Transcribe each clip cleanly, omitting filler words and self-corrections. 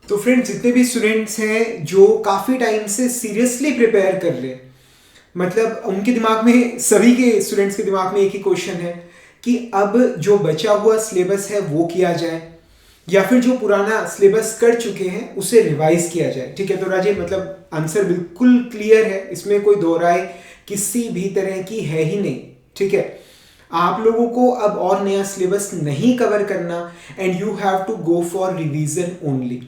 तो फ्रेंड्स, जितने भी स्टूडेंट्स हैं जो काफ़ी टाइम से सीरियसली प्रिपेयर कर रहे हैं, मतलब उनके दिमाग में, सभी के स्टूडेंट्स के दिमाग में एक ही क्वेश्चन है कि अब जो बचा हुआ सिलेबस है वो किया जाए या फिर जो पुराना सिलेबस कर चुके हैं उसे रिवाइज किया जाए। ठीक है, तो राजीव, मतलब आंसर बिल्कुल क्लियर है, इसमें कोई दो राय किसी भी तरह की है ही नहीं। ठीक है, आप लोगों को अब और नया सिलेबस नहीं कवर करना and you have to go for revision only.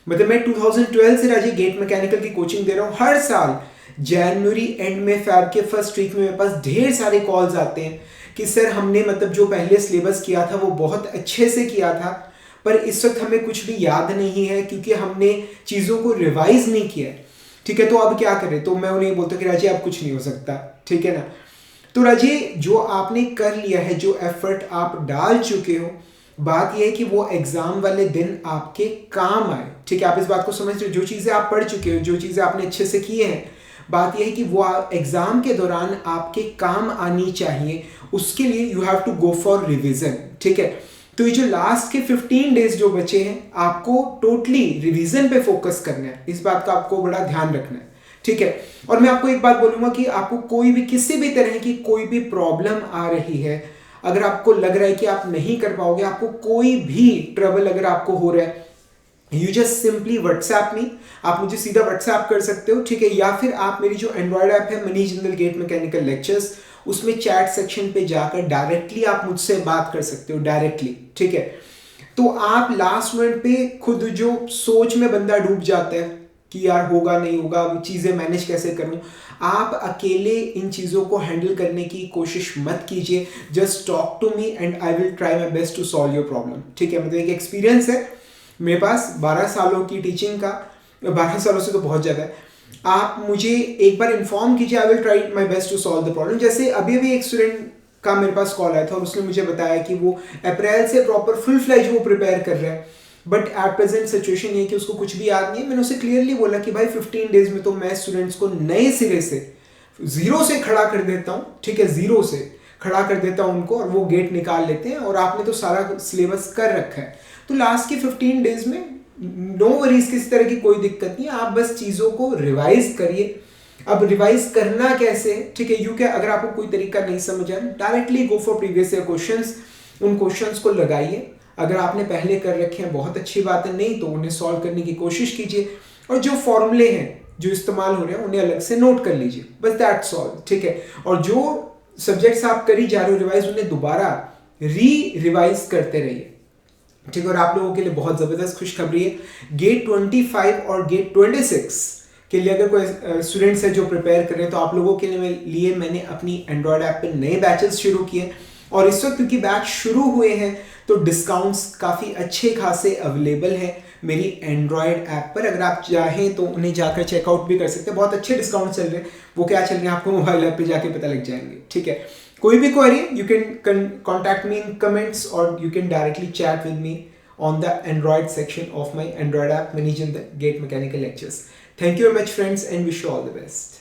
मतलब मैं 2012 से राजीव गेट मैकेनिकल की कोचिंग दे रहा हूँ। हर साल जनवरी एंड में, फैब के फर्स्ट वीक में मेरे पास ढेर सारे कॉल्स आते हैं कि सर हमने मतलब जो पहले सिलेबस किया था वो बहुत अच्छे से किया था, पर इस वक्त हमें कुछ भी याद नहीं है क्योंकि हमने चीज़ों को रिवाइज नहीं किया है। ठीक है, तो अब क्या करें? तो मैं उन्हें बोलता हूँ कि राजी अब कुछ नहीं हो सकता। ठीक है ना? तो राजी, जो आपने कर लिया है, जो एफर्ट आप डाल चुके हो, बात यह है कि वो एग्जाम वाले दिन आपके काम आए। ठीक है, आप इस बात को समझ रहे हो? जो चीज़ें आप पढ़ चुके हो, जो चीज़ें आपने अच्छे से की हैं, बात यह है कि वो एग्जाम के दौरान आपके काम आनी चाहिए। उसके लिए you have to go for revision. ठीक है, तो ये जो लास्ट के 15 डेज जो बचे हैं, आपको टोटली रिवीजन पे फोकस करना है। इस बात का आपको बड़ा ध्यान रखना है। ठीक है, और मैं आपको एक बात बोलूंगा कि आपको कोई भी, किसी भी तरह की कोई भी प्रॉब्लम आ रही है, अगर आपको लग रहा है कि आप नहीं कर पाओगे, आपको कोई भी ट्रबल अगर आपको हो रहा है, you just simply WhatsApp me. आप मुझे सीधा व्हाट्सएप कर सकते हो। ठीक है, या फिर आप मेरी जो एंड्रॉयड ऐप है Manish Jindal GATE mechanical lectures, उसमें चैट सेक्शन पे जाकर डायरेक्टली आप मुझसे बात कर सकते हो डायरेक्टली। ठीक है, तो आप लास्ट मिनट पे खुद जो सोच में बंदा डूब जाता है कि यार होगा नहीं होगा, चीज़ें मैनेज कैसे करूं, आप अकेले इन चीज़ों को हैंडल करने की कोशिश मत कीजिए। Just talk to me and I will try my best to solve your problem. ठीक है, मतलब एक एक्सपीरियंस है मेरे पास 12 सालों की टीचिंग का, 12 सालों से तो बहुत ज़्यादा है। आप मुझे एक बार इन्फॉर्म कीजिए, I will try my best to solve the problem. जैसे अभी अभी एक स्टूडेंट का मेरे पास कॉल आया था और उसने मुझे बताया कि वो अप्रैल से प्रॉपर फुल फ्लैज वो प्रिपेयर कर रहा है, बट एट प्रेजेंट सिचुएशन ये कि उसको कुछ भी याद नहीं है। मैंने उसे क्लियरली बोला कि भाई 15 डेज में तो मैं स्टूडेंट्स को नए सिरे से, जीरो से खड़ा कर देता हूँ। ठीक है, जीरो से खड़ा कर देता हूँ उनको और वो गेट निकाल लेते हैं, और आपने तो सारा सिलेबस कर रखा है। तो लास्ट के 15 डेज में नो वरीज, किसी तरह की कोई दिक्कत नहीं है। आप बस चीज़ों को रिवाइज करिए। अब रिवाइज करना कैसे? ठीक है, यू क्या, अगर आपको कोई तरीका नहीं समझ आया, directly go for previous year questions, उन क्वेश्चंस को लगाइए। अगर आपने पहले कर रखे हैं बहुत अच्छी बात है, नहीं तो उन्हें सॉल्व करने की कोशिश कीजिए, और जो फॉर्मूले हैं जो इस्तेमाल हो रहे हैं उन्हें अलग से नोट कर लीजिए, बस दैट्स ऑल। ठीक है, और जो सब्जेक्ट्स आप करी जा रहे हो रिवाइज, उन्हें दोबारा रिवाइज करते रहिए। ठीक है, और आप लोगों के लिए बहुत ज़बरदस्त खुशखबरी है। गेट 25 और गेट 26 के लिए अगर कोई स्टूडेंट्स है जो प्रिपेयर कर रहे हैं, तो आप लोगों के लिए मैंने अपनी एंड्रॉयड ऐप पे नए बैचेस शुरू किए, और इस वक्त क्योंकि बैच शुरू हुए हैं तो डिस्काउंट्स काफ़ी अच्छे खासे अवेलेबल हैं मेरी एंड्रॉयड ऐप पर। अगर आप चाहें तो उन्हें जाकर चेकआउट भी कर सकते हैं, बहुत अच्छे डिस्काउंट चल रहे हैं। वो क्या चल रहे हैं आपको मोबाइल ऐप पे जाके पता लग जाएंगे। ठीक है, कोई भी query you can contact me in comments, और you can directly chat with me on the Android section of my Android app, Manish Jindal Gate Mechanical Lectures. Thank you very much, friends, and wish you all the best.